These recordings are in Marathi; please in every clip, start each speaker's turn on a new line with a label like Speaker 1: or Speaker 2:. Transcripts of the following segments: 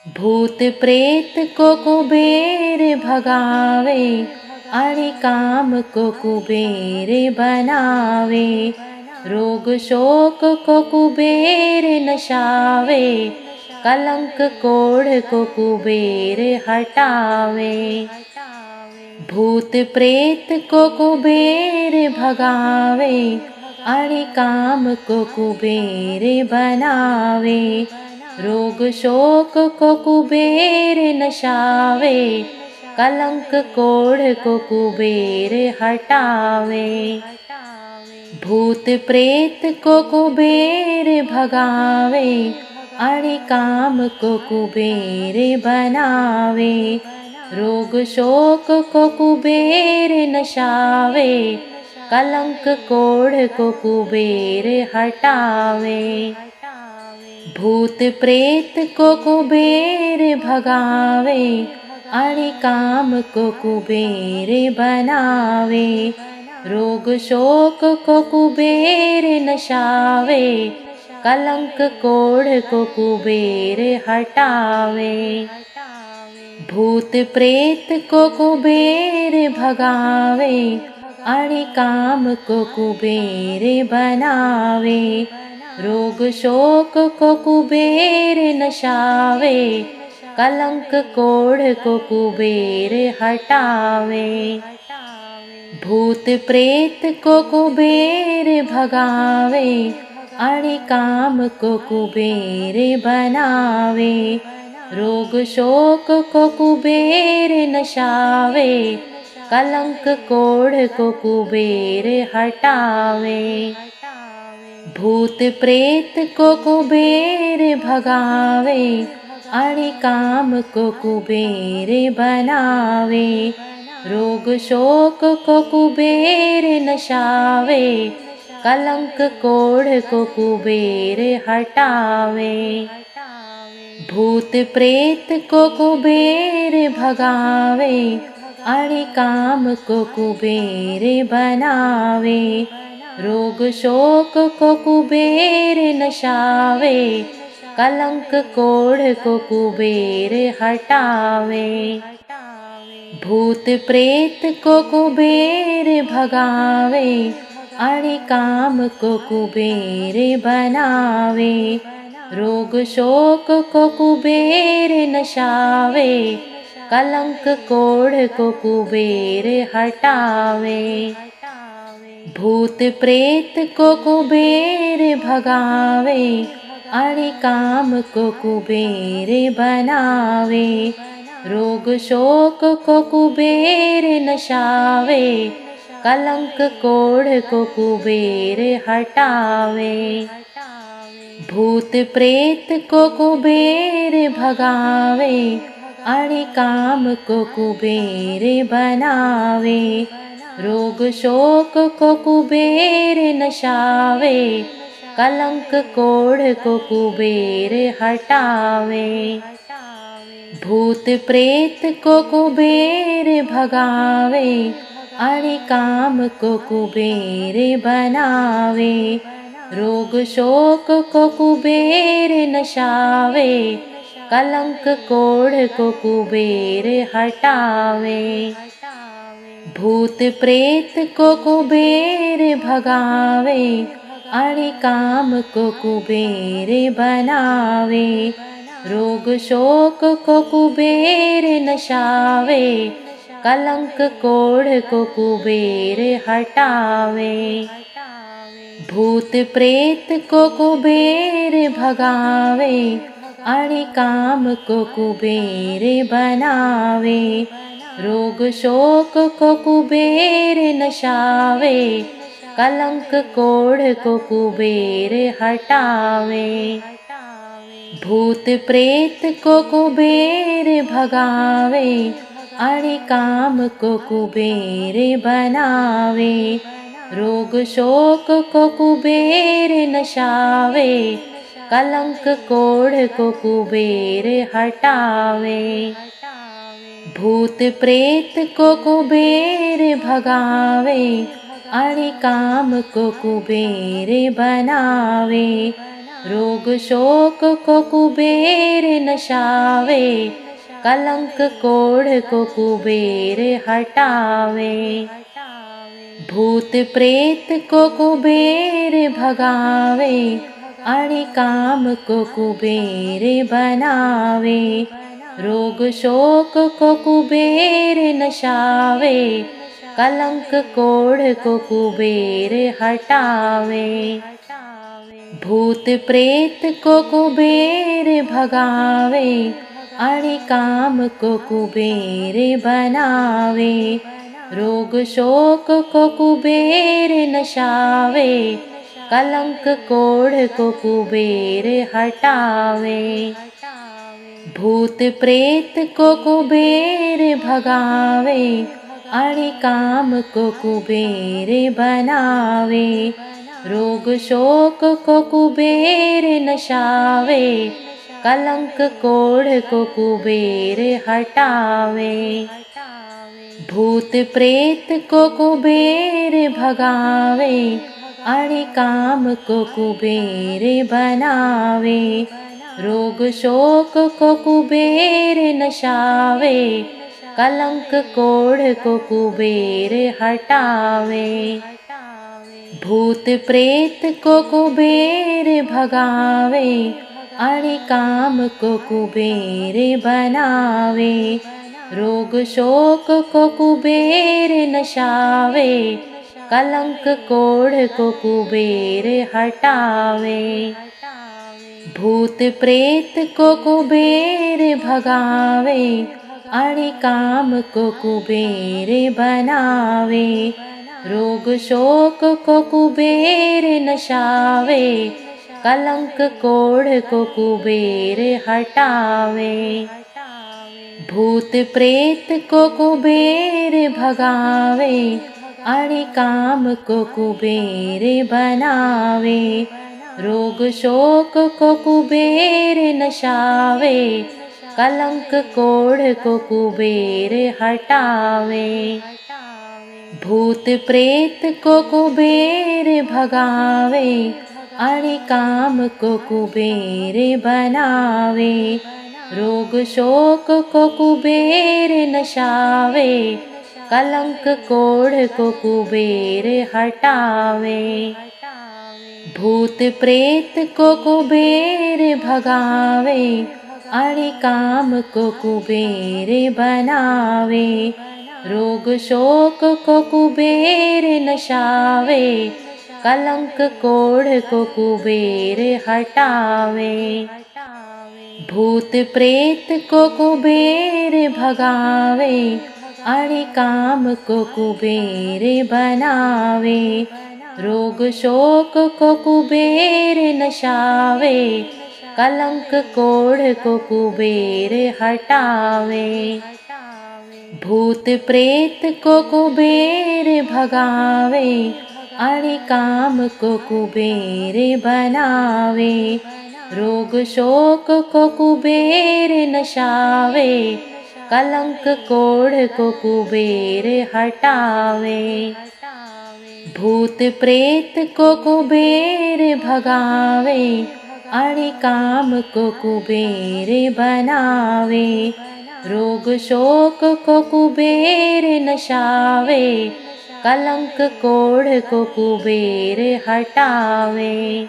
Speaker 1: भूत प्रेत को कुबेर भगावे, आणि काम को कुबेर बनावे। रोग शोक को कुबेर नशावे, कलंक कोढ़ को कुबेर हटावे। भूत प्रेत को कुबेर भगावे, आणि काम को कुबेर बनावे। रोग शोक को कुबेर नशावे, कलंक कोढ़ को कुबेर हटावे। भूत प्रेत को कुबेर भगावे, आणि काम को कुबेर बनावे। रोग शोक को कुबेर नशावे, कलंक कोढ़ को कुबेर हटावे। भूत प्रेत को कुबेर भगावे, आणि काम को कुबेर बनावे। रोग शोक को कुबेर नशावे, कलंक कोढ़ को कुबेर हटावे। भूत प्रेत को कुबेर भगावे, आणि काम को कुबेर बनावे। रोग शोक को कुबेर नशावे, कलंक कोढ़ को कुबेर हटावे। भूत प्रेत को कुबेर भगावे, आणि काम को कुबेर बनावे। रोग शोक को कुबेर नशावे, कलंक कोढ़ को कुबेर हटावे। भूत प्रेत को कुबेर भगावे, आणि काम को कुबेर बनावे। रोग शोक को कुबेर नशावे, कलंक कोढ़ को कुबेर हटावे। भूत प्रेत को कुबेर भगावे, आणि काम को कुबेर बनावे। रोग शोक को कुबेर नशावे, कलंक कोढ़ को कुबेर हटावे। भूत प्रेत को कुबेर भगावे, आणि काम को कुबेर बनावे। रोग शोक को कुबेर नशावे, कलंक कोढ़ को कुबेर हटावे। भूत प्रेत को कुबेर भगावे, आणि काम को कुबेर बनावे। रोग शोक को कुबेर नशावे, कलंक कोढ़ को कुबेर हटावे। भूत प्रेत को कुबेर भगावे, आणि काम को कुबेर बनावे। रोग शोक को कुबेर नशावे, कलंक कोढ़ को कुबेर हटावे। भूत प्रेत को कुबेर भगावे, आणि काम को कुबेर बनावे। रोग शोक को कुबेर नशावे, कलंक कोढ़ को कुबेर हटावे। भूत प्रेत को कुबेर भगावे, आणि काम को कुबेर बनावे। रोग शोक को कुबेर नशावे, कलंक कोढ़ को कुबेर हटावे। भूत प्रेत को कुबेर भगावे, आणि काम को कुबेर बनावे। रोग शोक को कुबेर नशावे, कलंक कोढ़ को कुबेर हटावे। भूत प्रेत को कुबेर भगावे, आणि काम को कुबेर बनावे। रोग शोक को कुबेर नशावे, कलंक कोढ़ को कुबेर हटावे। भूत प्रेत को कुबेर भगावे, आणि काम को कुबेर बनावे। रोग शोक को कुबेर नशावे, कलंक कोढ़ को कुबेर हटावे। भूत प्रेत को कुबेर भगावे, आणि काम को कुबेर बनावे। रोग शोक को कुबेर नशावे, कलंक कोढ़ को कुबेर हटावे। भूत प्रेत को कुबेर भगावे, आणि काम को कुबेर बनावे। रोग शोक को कुबेर नशावे, कलंक कोढ़ को कुबेर हटावे। भूत प्रेत को कुबेर भगावे, आणि काम को कुबेर बनावे। रोग शोक को कुबेर नशावे, कलंक कोढ़ को कुबेर हटावे। भूत प्रेत को कुबेर भगावे, आणि काम को कुबेर बनावे। रोग शोक को कुबेर नशावे, कलंक कोढ़ को कुबेर हटावे। भूत प्रेत को कुबेर भगावे, आणि काम को कुबेर बनावे। रोग शोक को कुबेर नशावे, कलंक कोढ़ को कुबेर हटावे। भूत प्रेत को कुबेर भगावे, आणि काम को कुबेर बनावे। रोग शोक को कुबेर नशावे, कलंक कोढ़ को कुबेर हटावे। भूत प्रेत को कुबेर भगावे, आणि काम को कुबेर बनावे। रोग शोक को कुबेर नशावे, कलंक कोढ़ को कुबेर हटावे। भूत प्रेत को कुबेर भगावे, आणि काम को कुबेर बनावे। रोग शोक को कुबेर नशावे, कलंक कोढ़ को कुबेर हटावे। भूत प्रेत को कुबेर भगावे, आणि काम को कुबेर बनावे। रोग शोक को कुबेर नशावे, कलंक कोढ़ को कुबेर हटावे। भूत प्रेत को कुबेर भगावे, आणि काम को कुबेर बनावे। रोग शोक को कुबेर नशावे, कलंक कोढ़ को कुबेर हटावे। भूत प्रेत को कुबेर भगावे, आणि काम को कुबेर बनावे। रोग शोक को कुबेर नशावे, कलंक कोढ़ को कुबेर हटावे। भूत प्रेत को कुबेर भगावे, आणि काम को कुबेर बनावे। रोग शोक को कुबेर नशावे, कलंक कोढ़ को कुबेर हटावे।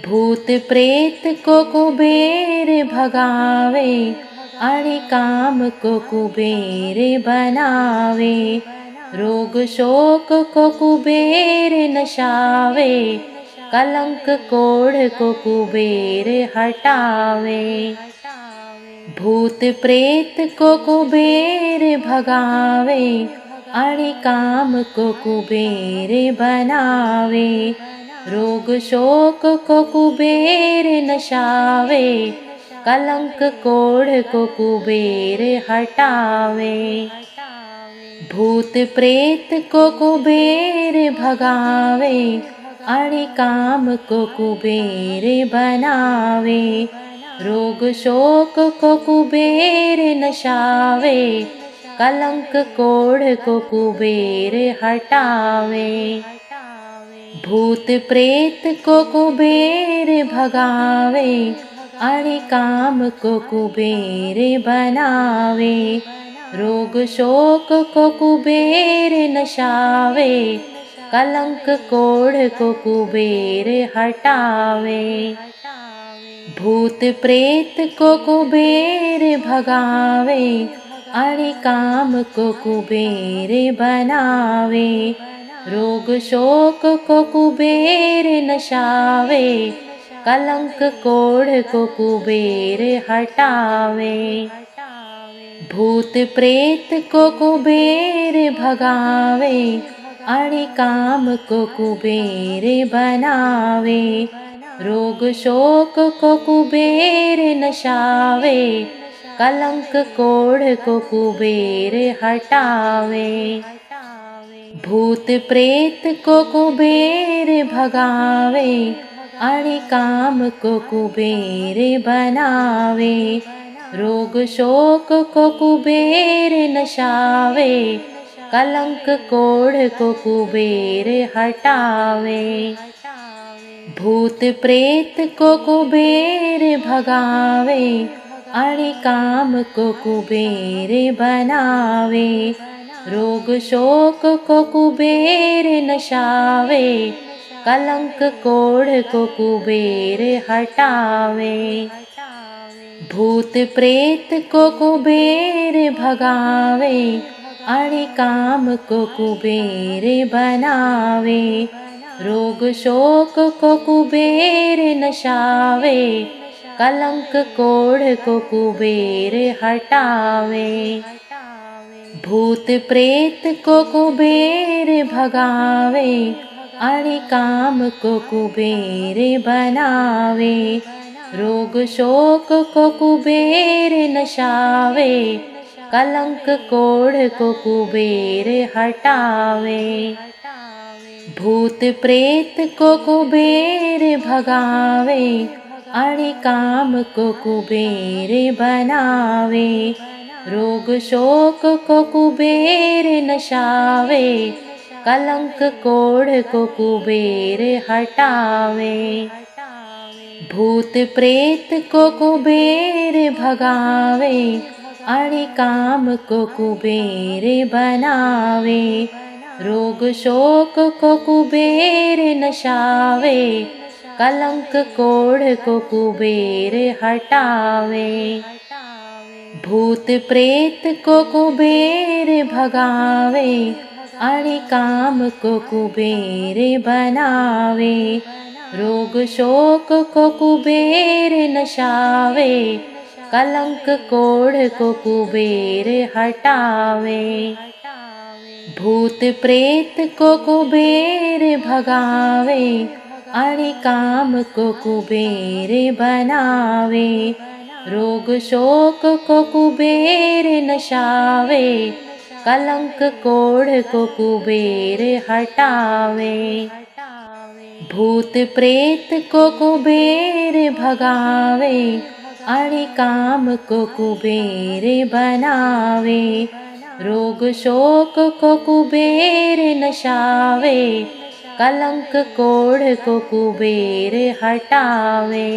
Speaker 1: भूत प्रेत को कुबेर भगावे, आणि काम को कुबेर बनावे। रोग शोक को कुबेर नशावे, कलंक कोढ़ को कुबेर हटावे। भूत प्रेत को कुबेर भगावे, आणि काम को कुबेर बनावे। रोग शोक को कुबेर नशावे, कलंक कोढ़ को कुबेर हटावे। भूत प्रेत को कुबेर भगावे, आणि काम को कुबेर बनावे। रोग शोक को कुबेर नशावे, कलंक कोढ़ को कुबेर हटावे। भूत प्रेत को कुबेर भगावे आणि काम को कुबेर बनावे। रोग शोक को कुबेर नशावे, कलंक कोढ़ को कुबेर हटावे। भूत प्रेत को कुबेर भगावे आणि काम को कुबेर बनावे। रोग शोक को कुबेर नशावे, कलंक कोढ़ को कुबेर हटावे। भूत प्रेत को कुबेर भगावे आणि काम को कुबेर बनावे। रोग शोक को कुबेर नशावे, कलंक कोढ़ को कुबेर हटावे। भूत प्रेत को कुबेर भगावे आणि काम को कुबेर बनावे। रोग शोक को कुबेर नशावे, कलंक कोढ़ को कुबेर हटावे। भूत प्रेत को कुबेर भगावे आणि काम को कुबेर बनावे। रोग शोक को कुबेर नशावे, कलंक कोढ़ को कुबेर हटावे। भूत प्रेत को कुबेर भगावे आणि काम को कुबेर बनावे। रोग शोक को कुबेर नशावे, कलंक कोढ़ को कुबेर हटावे। भूत प्रेत को कुबेर भगावे आणि काम को कुबेर बनावे। रोग शोक को कुबेर नशावे, कलंक कोढ़ को कुबेर हटावे। भूत प्रेत को कुबेर भगावे आणि काम को कुबेर बनावे। रोग शोक को कुबेर नशावे, कलंक कोढ़ को कुबेर हटावे। भूत प्रेत को कुबेर भगावे आणि काम को कुबेर बनावे। रोग शोक को कुबेर नशावे, कलंक कोढ़ को कुबेर हटावे। भूत प्रेत को कुबेर भगावे आणि काम को कुबेर बनावे। रोग शोक को कुबेर नशावे, कलंक कोढ़ को कुबेर हटावे। भूत प्रेत को कुबेर भगावे आणि काम को कुबेर बनावे। रोग शोक को कुबेर नशावे, कलंक कोढ़ को कुबेर हटावे। भूत प्रेत को कुबेर भगावे आणि काम को कुबेर बनावे। रोग शोक को कुबेर नशावे, कलंक कोढ़ को कुबेर हटावे।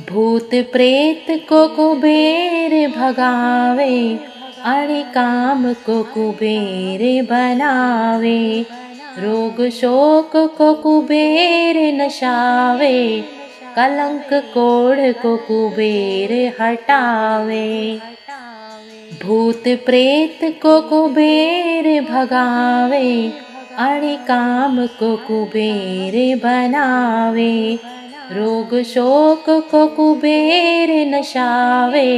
Speaker 1: भूत प्रेत को कुबेर भगावे आणि काम को कुबेर बनावे। रोग शोक को कुबेर नशावे, कलंक कोढ़ को कुबेर हटावे। भूत प्रेत को कुबेर भगावे आणि काम को कुबेर बनावे। रोग शोक को कुबेर नशावे,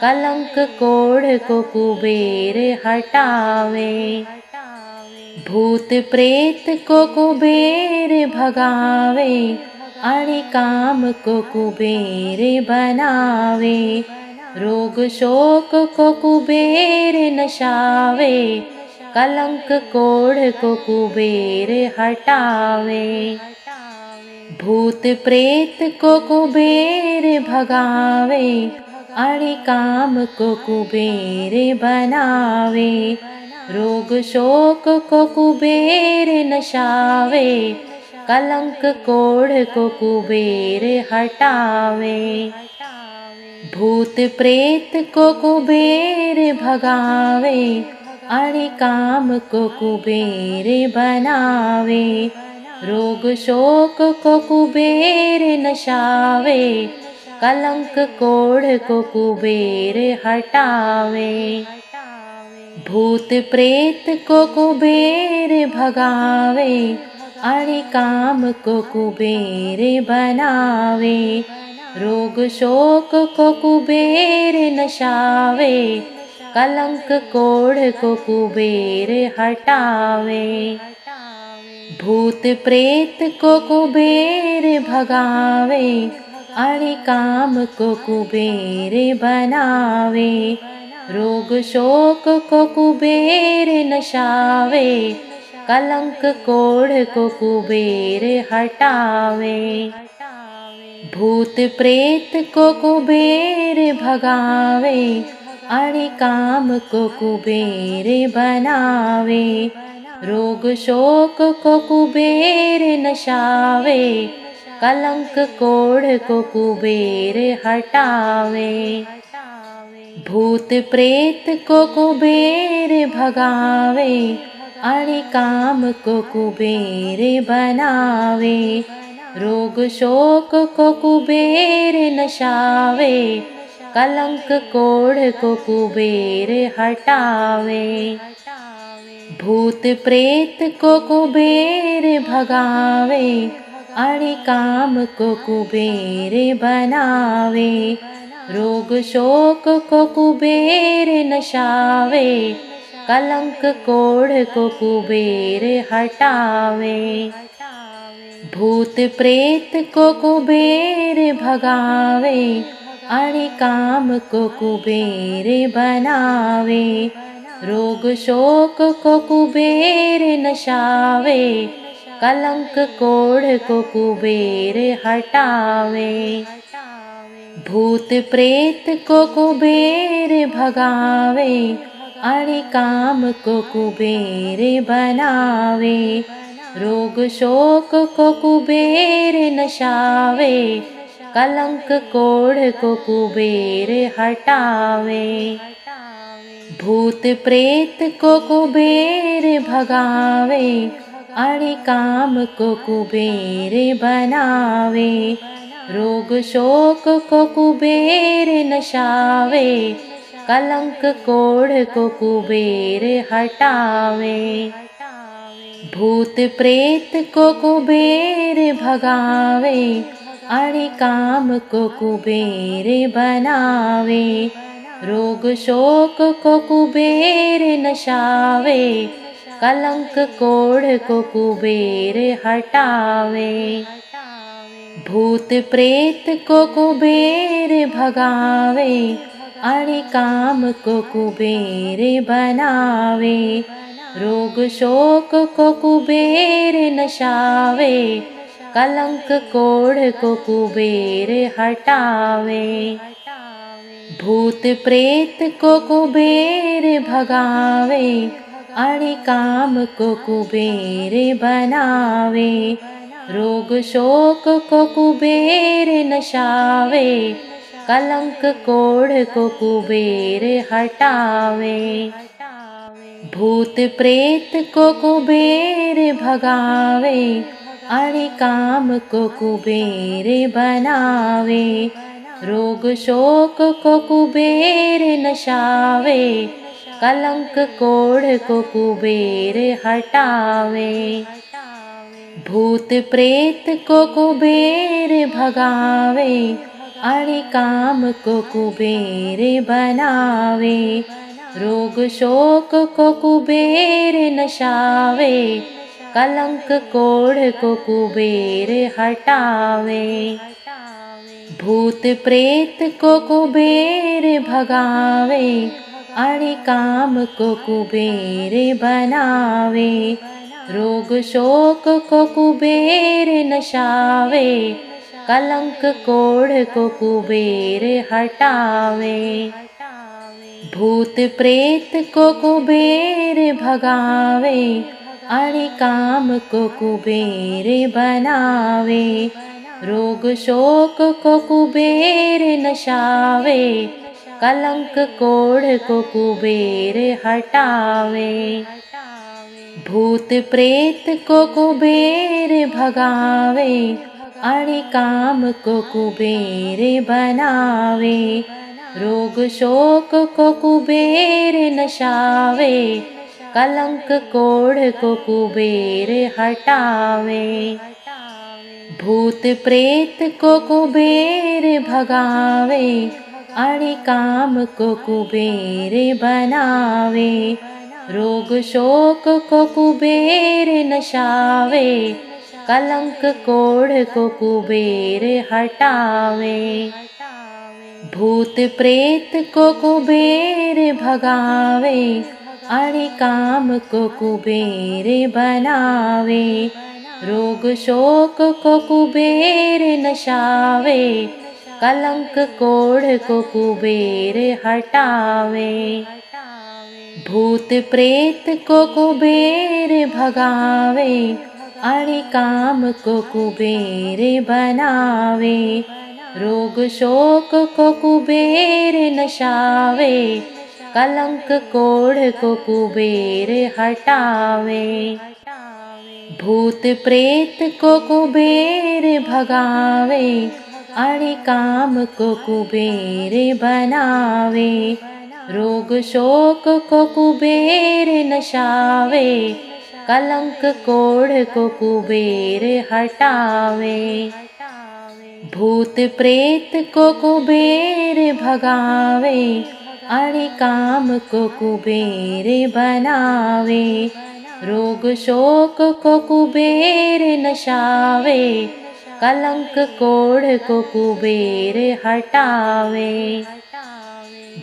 Speaker 1: कलंक कोढ़ को कुबेर हटावे। भूत प्रेत को कुबेर भगावे आणि काम को कुबेर बनावे। रोग शोक को कुबेर नशावे, कलंक कोढ़ को कुबेर हटावे। भूत प्रेत को कुबेर भगावे आणि काम को कुबेर बनावे। रोग शोक को कुबेर नशावे, कलंक कोढ़ को कुबेर हटावे। भूत प्रेत को कुबेर भगावे, आणि काम को कुबेर बनावे। रोग शोक को कुबेर नशावे, कलंक कोढ़ को कुबेर हटावे। भूत प्रेत को कुबेर भगावे, आणि काम को कुबेर बनावे। रोग शोक को कुबेर नशावे, कलंक कोढ़ को कुबेर हटावे। भूत प्रेत को कुबेर भगावे, आणि काम को कुबेर बनावे। रोग शोक को कुबेर नशावे, कलंक कोढ़ को कुबेर हटावे। भूत प्रेत को कुबेर भगावे, आणि काम को कुबेर बनावे। रोग शोक को कुबेर नशावे, कलंक कोढ़ को कुबेर हटावे। भूत प्रेत को कुबेर भगावे, आणि काम को कुबेर बनावे। रोग शोक को कुबेर नशावे, कलंक कोढ़ को कुबेर हटावे। भूत प्रेत को कुबेर भगावे, आणि काम को कुबेर बनावे। रोग शोक को कुबेर नशावे, कलंक कोढ़ को कुबेर हटावे। भूत प्रेत को कुबेर भगावे, आणि काम को कुबेर बनावे। रोग शोक को कुबेर नशावे, कलंक कोढ़ को कुबेर हटावे। भूत प्रेत को कुबेर भगावे, आणि काम को कुबेर बनावे। रोग शोक को कुबेर नशावे, कलंक कोढ़ को कुबेर हटावे। भूत प्रेत को कुबेर भगावे, आणि काम को कुबेर बनावे। रोग शोक को कुबेर नशावे, कलंक कोढ़ को कुबेर हटावे। भूत प्रेत को कुबेर भगावे, आणि काम को कुबेर बनावे। रोग शोक को कुबेर नशावे, कलंक कोढ़ को कुबेर हटावे। भूत प्रेत को कुबेर भगावे, आणि काम को कुबेर बनावे। रोग शोक को कुबेर नशावे, कलंक कोढ़ को कुबेर हटावे। भूत प्रेत को कुबेर भगावे, आणि काम को कुबेर बनावे। रोग शोक को कुबेर नशावे, कलंक कोढ़ को कुबेर हटावे। भूत प्रेत को कुबेर भगावे, आणि काम को कुबेर बनावे। रोग शोक को कुबेर नशावे, कलंक कोढ़ को कुबेर हटावे। भूत प्रेत को कुबेर भगावे, आणि काम को कुबेर बनावे। रोग शोक को कुबेर नशावे, कलंक कोढ़ को कुबेर हटावे। भूत प्रेत को कुबेर भगावे, आणि काम को कुबेर बनावे। रोग शोक को कुबेर नशावे, कलंक कोढ़ को कुबेर हटावे। भूत प्रेत को कुबेर भगावे आणि काम को कुबेर बनावे। रोग शोक को कुबेर नशावे, कलंक कोढ़ को कुबेर हटावे। भूत प्रेत को कुबेर भगावे आणि काम को कुबेर बनावे। रोग शोक को कुबेर नशावे, कलंक कोढ़ को कुबेर हटावे। भूत प्रेत को कुबेर भगावे आणि काम को कुबेर बनावे। रोग शोक को कुबेर नशावे, कलंक कोढ़ को कुबेर हटावे। भूत प्रेत को कुबेर भगावे आणि काम को कुबेर बनावे। रोग शोक को कुबेर नशावे, कलंक कोढ़ को कुबेर हटावे। भूत प्रेत को कुबेर भगावे आणि काम को कुबेर बनावे। रोग शोक को कुबेर नशावे, कलंक कोढ़ को कुबेर हटावे। भूत प्रेत को कुबेर भगावे आणि काम को कुबेर बनावे। रोग शोक को कुबेर नशावे, कलंक कोढ़ को कुबेर हटावे। भूत प्रेत को कुबेर भगावे आणि काम को कुबेर बनावे। रोग शोक को कुबेर नशावे, कलंक कोढ़ को कुबेर हटावे।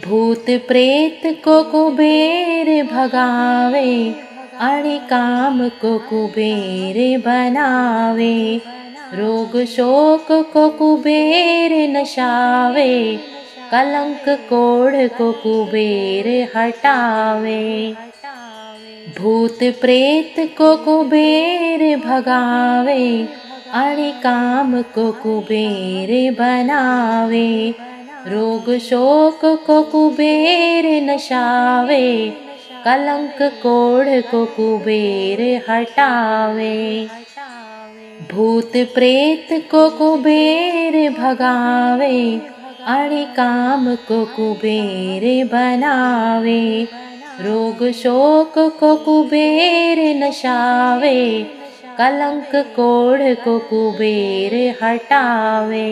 Speaker 1: भूत प्रेत को कुबेर भगावे आणि काम को कुबेर बनावे। रोग शोक को कुबेर नशावे, कलंक कोढ़ को कुबेर हटावे। भूत प्रेत को कुबेर भगावे आणि काम को कुबेर बनावे। रोग शोक को कुबेर नशावे, कलंक कोढ़ को कुबेर हटावे। भूत प्रेत को कुबेर भगावे आणि काम को कुबेर बनावे। रोग शोक को कुबेर नशावे, कलंक कोढ़ को कुबेर हटावे।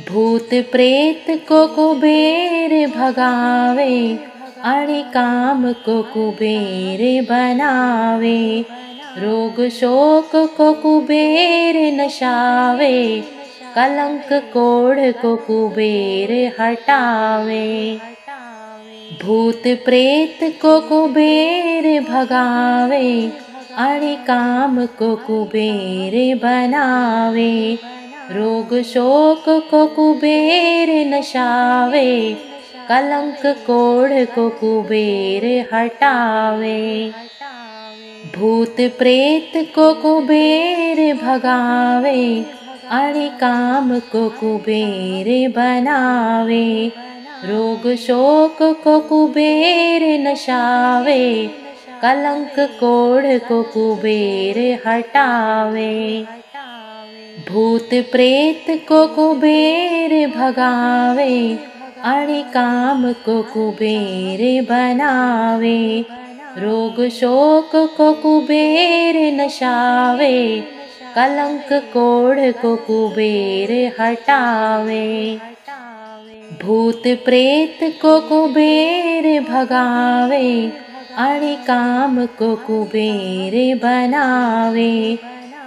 Speaker 1: भूत प्रेत को कुबेर भगावे आणि काम को कुबेर बनावे। रोग शोक को कुबेर नशावे, कलंक कोढ़ को कुबेर हटावे। भूत प्रेत को कुबेर भगावे आणि काम को कुबेर बनावे। रोग शोक को कुबेर नशावे, कलंक कोढ़ को कुबेर हटावे। भूत प्रेत को कुबेर भगावे आणि काम को कुबेर बनावे। रोग शोक को कुबेर नशावे, कलंक कोढ़ को कुबेर हटावे। भूत प्रेत को कुबेर भगावे आणि काम को कुबेर बनावे। रोग शोक को कुबेर नशावे, कलंक कोढ़ को कुबेर हटावे। भूत प्रेत को कुबेर भगावे आणि काम को कुबेर बनावे।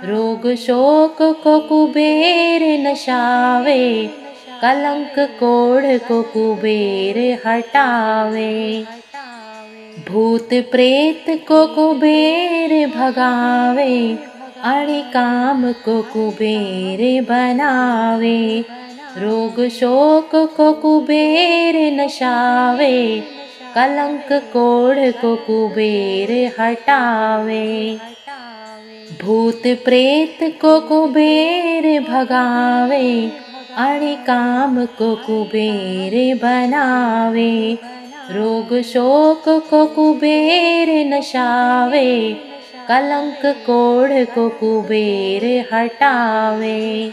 Speaker 1: रोग शोक को कुबेर नशावे, कलंक कोढ़ को कुबेर हटावे। भूत प्रेत को कुबेर भगावे आणि काम को कुबेर बनावे। रोग शोक को कुबेर नशावे, कलंक कोढ़ को कुबेर हटावे। भूत प्रेत को कुबेर भगावे, आणि काम को कुबेर बनावे। रोग शोक को कुबेर नशावे, कलंक कोढ़ को कुबेर हटावे।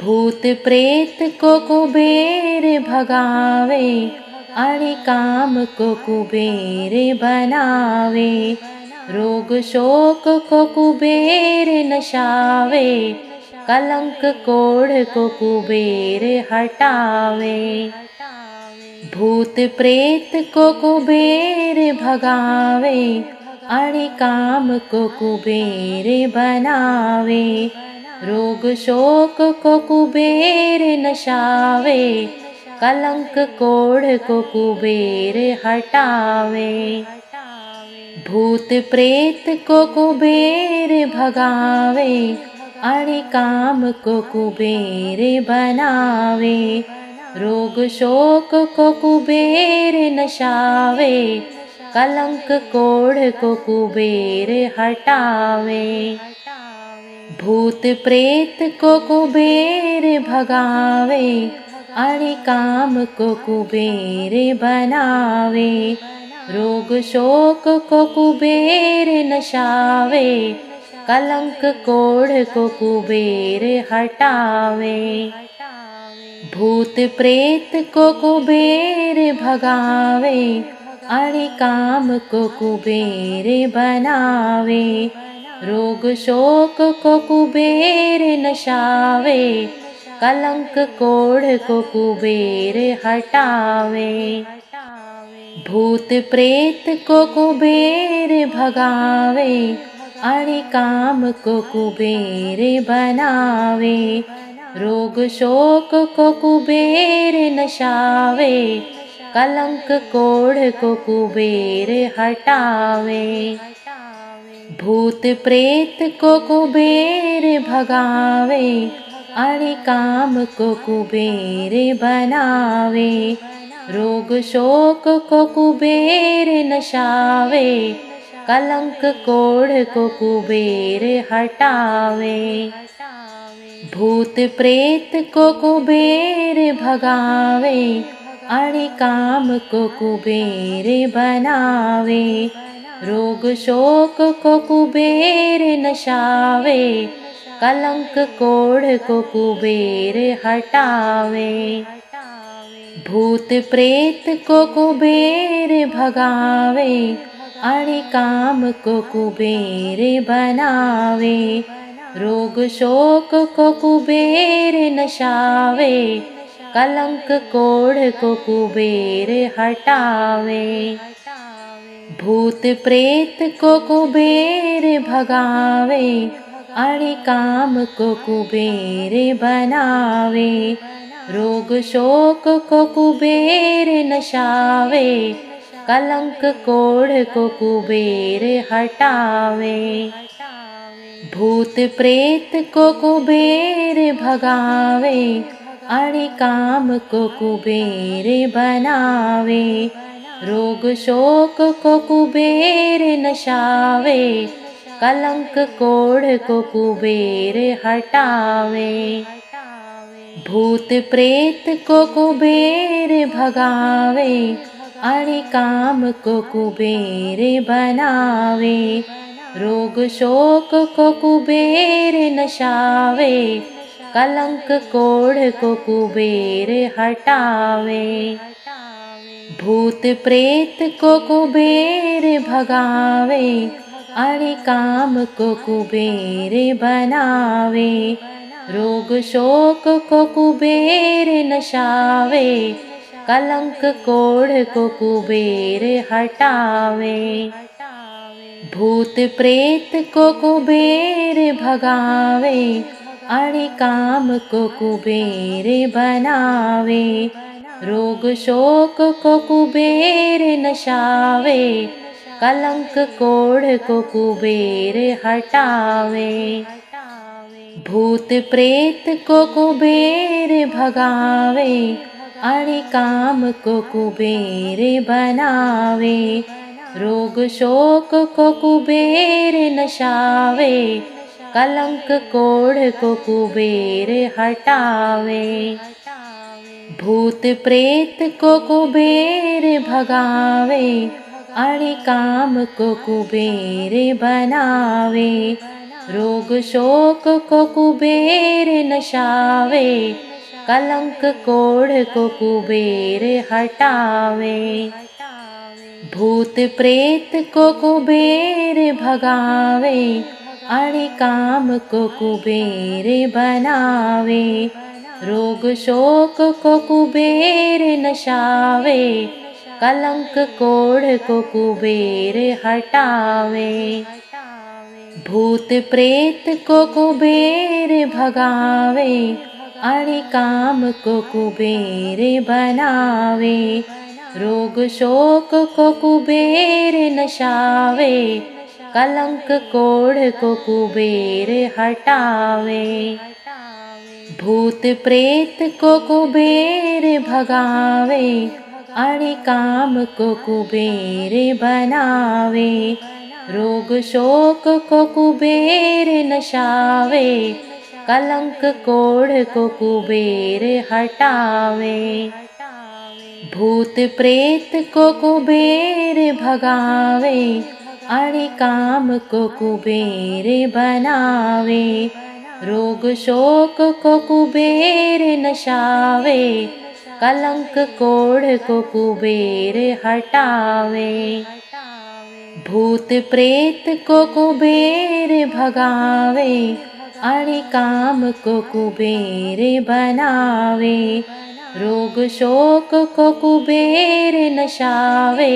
Speaker 1: भूत प्रेत को कुबेर भगावे, आणि काम को कुबेर बनावे। रोग शोक को कुबेर नशावे, कलंक कोढ़ को कुबेर हटावे। भूत प्रेत को कुबेर भगावे, आणि काम को कुबेर बनावे। रोग शोक को कुबेर नशावे, कलंक कोढ़ को कुबेर हटावे। भूत प्रेत को कुबेर भगावे, आणि काम को कुबेर बनावे। रोग शोक को कुबेर नशावे, कलंक कोढ़ को कुबेर हटावे। भूत प्रेत को कुबेर भगावे, आणि काम को कुबेर बनावे। रोग शोक को कुबेर नशावे, कलंक कोढ़ को कुबेर हटावे। भूत प्रेत को कुबेर भगावे, आणि काम को कुबेर बनावे। रोग शोक को कुबेर नशावे, कलंक कोढ़ को कुबेर हटावे। भूत प्रेत को कुबेर भगावे, आणि काम को कुबेर बनावे। रोग शोक को कुबेर नशावे, कलंक कोढ़ को कुबेर हटावे। भूत प्रेत को कुबेर भगावे, आणि काम को कुबेर बनावे। रोग शोक को कुबेर नशावे, कलंक कोढ़ को कुबेर हटावे। भूत प्रेत को कुबेर भगावे, आणि काम को कुबेर बनावे। रोग शोक को कुबेर नशावे, कलंक कोढ़ को कुबेर हटावे। भूत प्रेत को कुबेर भगावे, आणि काम को कुबेर बनावे। रोग शोक को कुबेर नशावे, कलंक कोढ़ को कुबेर हटावे। भूत प्रेत को कुबेर भगावे, आणि काम को कुबेर बनावे। रोग शोक को कुबेर नशावे, कलंक कोढ़ को कुबेर हटावे। भूत प्रेत को कुबेर भगावे, आणि काम को कुबेर बनावे। रोग शोक को कुबेर नशावे, कलंक कोढ़ को कुबेर हटावे। भूत प्रेत को कुबेर भगावे, आणि काम को कुबेर बनावे। रोग शोक को कुबेर नशावे, कलंक कोढ़ को कुबेर हटावे। भूत प्रेत को कुबेर भगावे, आणि काम को कुबेर बनावे। रोग शोक को कुबेर नशावे, कलंक कोढ़ को कुबेर हटावे। भूत प्रेत को कुबेर भगावे, आणि काम को कुबेर बनावे। रोग शोक को कुबेर नशावे, कलंक कोढ़ को कुबेर हटावे। भूत प्रेत को कुबेर भगावे आणि काम को कुबेर बनावे। रोग शोक को कुबेर नशावे कलंक कोढ़ को कुबेर हटावे। भूत प्रेत को कुबेर भगावे आणि काम को कुबेर बनावे। रोग शोक को कुबेर नशावे कलंक कोढ़ को कुबेर हटावे। भूत प्रेत को कुबेर भगावे आणि काम को कुबेर बनावे। रोग शोक को कुबेर नशावे कलंक कोढ़ को कुबेर हटावे। भूत प्रेत को कुबेर भगावे आणि काम को कुबेर बनावे। रोग शोक को कुबेर नशावे कलंक कोढ़ को कुबेर हटावे। भूत प्रेत को कुबेर भगावे आणि काम को कुबेर बनावे। रोग शोक को कुबेर नशावे कलंक कोढ़ को कुबेर हटावे। भूत प्रेत को कुबेर भगावे आणि काम को कुबेर बनावे। रोग शोक को कुबेर नशावे कलंक कोढ़ को कुबेर हटावे। भूत प्रेत को कुबेर भगावे आणि काम को कुबेर बनावे। रोग शोक को कुबेर नशावे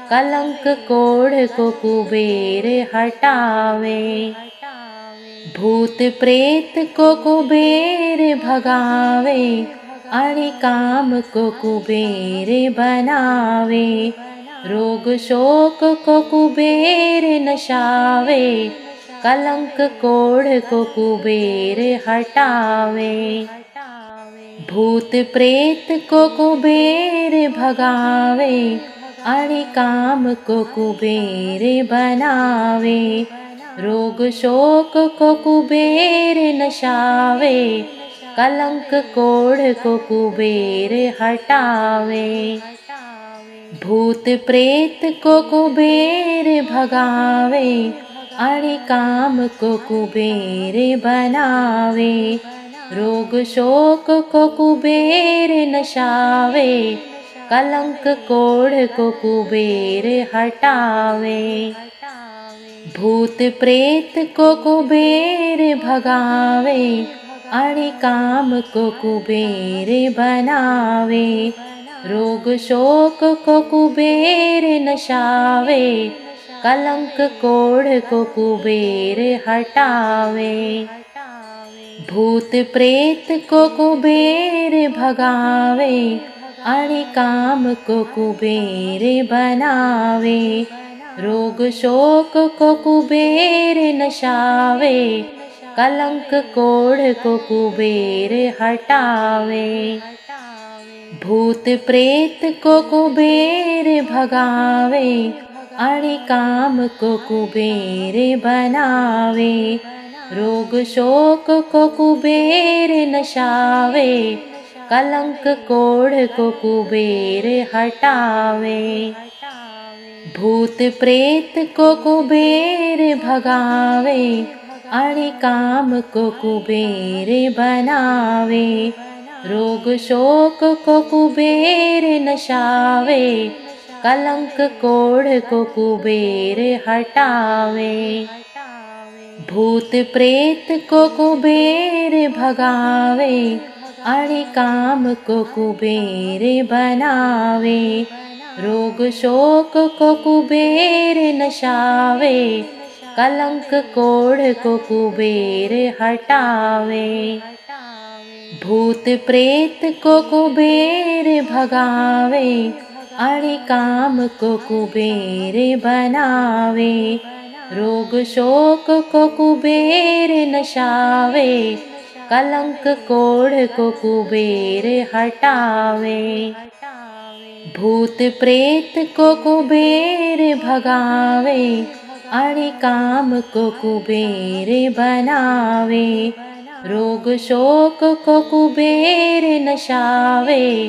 Speaker 1: कलंक कोढ़ को कुबेर हटावे। भूत प्रेत को कुबेर भगावे आणि काम को कुबेर बनावे। रोग शोक को कुबेर नशावे कलंक कोढ़ को कुबेर हटावे। भूत प्रेत को कुबेर भगावे आणि काम को कुबेर बनावे। रोग शोक को कुबेर नशावे कलंक कोढ़ को कुबेर हटावे। भूत प्रेत को कुबेर भगावे आणि काम को कुबेर बनावे। रोग शोक को कुबेर नशावे कलंक कोढ़ को कुबेर हटावे। भूत प्रेत को कुबेर भगावे आणि काम को कुबेर बनावे। रोग शोक को कुबेर नशावे कलंक कोढ़ को कुबेर हटावे। भूत प्रेत को कुबेर भगावे आणि काम को कुबेर बनावे। रोग शोक को कुबेर नशावे कलंक कोढ़ को कुबेर हटावे। भूत प्रेत को कुबेर भगावे आणि काम को कुबेर बनावे। रोग शोक को कुबेर नशावे कलंक कोढ़ को कुबेर हटावे। भूत प्रेत को कुबेर भगावे आणि काम को कुबेर बनावे। रोग शोक को कुबेर नशावे कलंक कोढ़ को कुबेर हटावे। भूत प्रेत को कुबेर भगावे आणि काम को कुबेर बनावे। रोग शोक को कुबेर नशावे कलंक कोढ़ को कुबेर हटावे। भूत प्रेत को कुबेर भगावे आणि काम को कुबेर बनावे। रोग शोक को कुबेर नशावे, कलंक कोढ़ को कुबेर हटावे। भूत प्रेत को कुबेर भगावे, आणि काम को कुबेर बनावे। रोग शोक को कुबेर नशावे,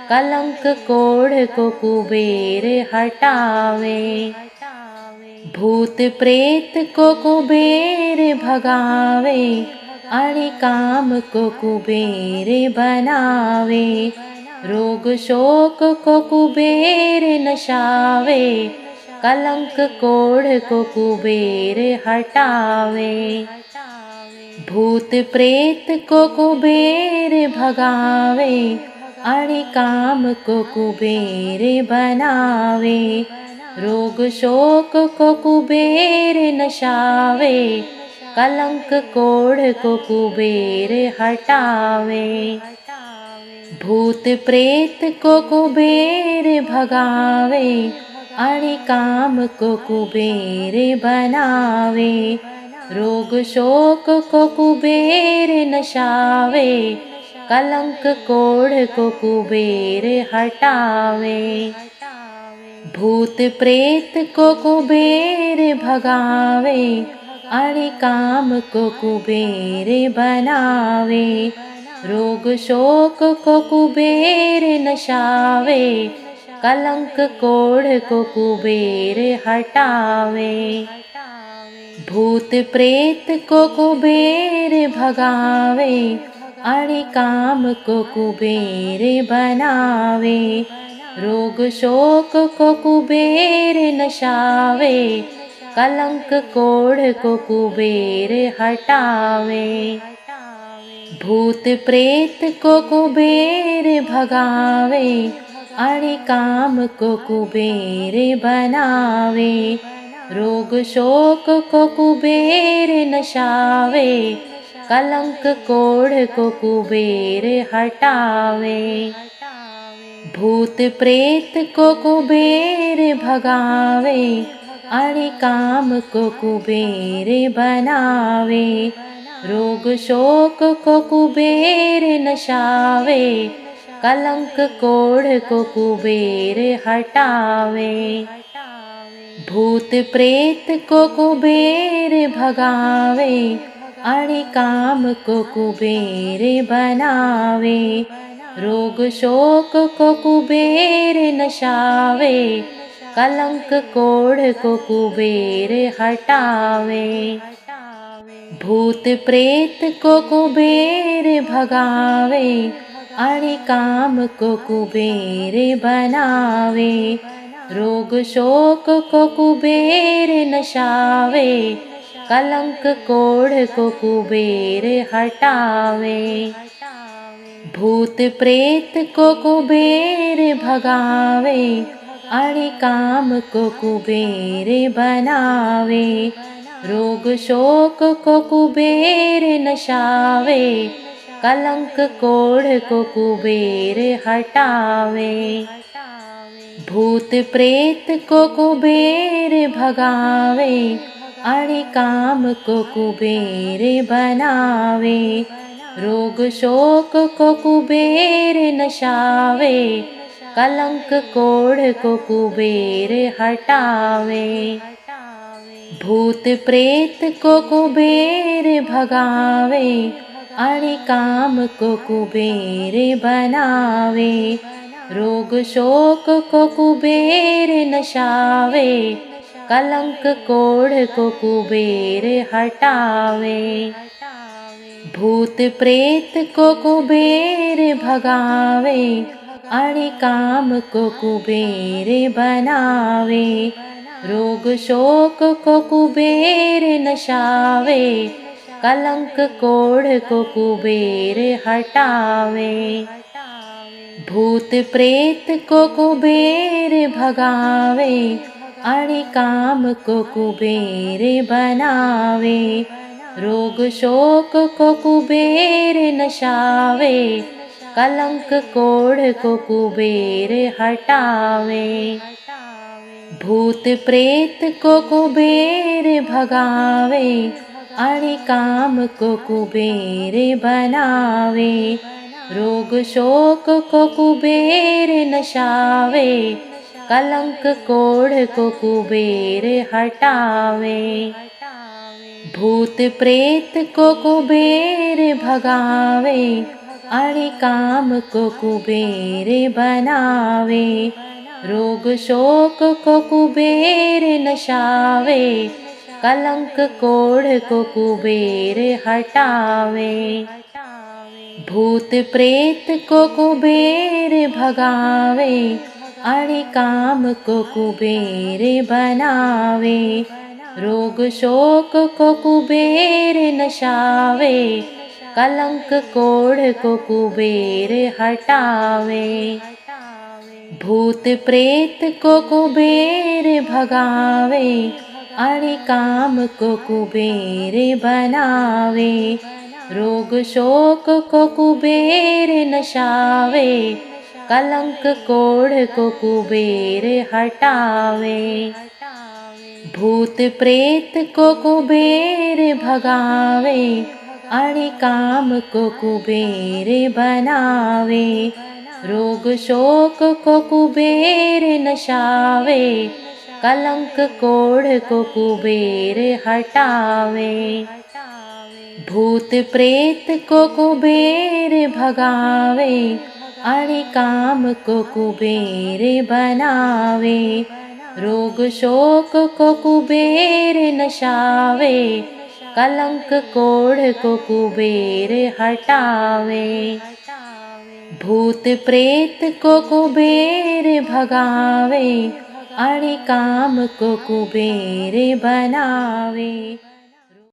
Speaker 1: कलंक कोढ़ को कुबेर हटावे। भूत प्रेत को कुबेर भगावे, आणि काम को कुबेर बनावे। रोग शोक को कुबेर नशावे, कलंक कोढ़ को कुबेर हटावे। भूत प्रेत को कुबेर भगावे, आणि काम को कुबेर बनावे। रोग शोक को कुबेर नशावे, कलंक कोढ़ को कुबेर हटावे। भूत प्रेत को कुबेर भगावे, आणि काम को कुबेर बनावे। रोग शोक को कुबेर नशावे, कलंक कोढ़ को कुबेर हटावे। भूत प्रेत को कुबेर भगावे, आणि काम को कुबेर बनावे। रोग शोक को कुबेर नशावे, कलंक कोढ़ को कुबेर हटावे। भूत प्रेत को कुबेर भगावे, आणि काम को कुबेर बनावे। रोग शोक को कुबेर नशावे, कलंक कोढ़ को कुबेर हटावे। भूत प्रेत को कुबेर भगावे, आणि काम को कुबेर बनावे। रोग शोक को कुबेर नशावे, कलंक कोढ़ को कुबेर हटावे। भूत प्रेत को कुबेर भगावे, आणि काम को कुबेर बनावे। रोग शोक को कुबेर नशावे, कलंक कोढ़ को कुबेर हटावे। भूत प्रेत को कुबेर भगावे, आणि काम को कुबेर बनावे। रोग शोक को कुबेर नशावे, कलंक कोढ़ को कुबेर हटावे। भूत प्रेत को कुबेर भगावे, आणि काम को कुबेर बनावे। रोग शोक को कुबेर नशावे, कलंक कोढ़ को कुबेर हटावे। भूत प्रेत को कुबेर भगावे, आणि काम को कुबेर बनावे। रोग शोक को कुबेर नशावे, कलंक कोढ़ को कुबेर हटावे। भूत प्रेत को कुबेर भगावे, आणि काम को कुबेर बनावे। रोग शोक को कुबेर नशावे, कलंक कोढ़ को कुबेर हटावे। भूत प्रेत को कुबेर भगावे, आणि काम को कुबेर बनावे। रोग शोक को कुबेर नशावे, कलंक कोढ़ को कुबेर हटावे। भूत प्रेत को कुबेर भगावे, आणि काम को कुबेर बनावे। रोग शोक को कुबेर नशावे, कलंक कोढ़ को कुबेर हटावे। भूत प्रेत को कुबेर भगावे, आणि काम को कुबेर बनावे। रोग शोक को कुबेर नशावे, कलंक कोढ़ को कुबेर हटावे। भूत प्रेत को कुबेर भगावे आणि काम को कुबेर बनावे। रोग शोक को कुबेर नशावे, कलंक कोढ़ को कुबेर हटावे। भूत प्रेत को कुबेर भगावे आणि काम को कुबेर बनावे। रोग शोक को कुबेर नशावे, कलंक कोढ़ को कुबेर हटावे। भूत प्रेत को कुबेर भगावे आणि काम को कुबेर बनावे। रोग शोक को कुबेर नशावे, कलंक कोढ़ को कुबेर हटावे। भूत प्रेत को कुबेर भगावे आणि काम को कुबेर बनावे। रोग शोक को कुबेर नशावे, कलंक कोढ़ को कुबेर हटावे। भूत प्रेत को कुबेर भगावे आणि काम को कुबेर बनावे। रोग शोक को कुबेर नशावे, कलंक कोढ़ को कुबेर हटावे। भूत प्रेत को कुबेर भगावे आणि काम को कुबेर बनावे। रोग शोक को कुबेर नशावे, कलंक कोढ़ को कुबेर हटावे। भूत प्रेत को कुबेर भगावे आणि काम को कुबेर बनावे।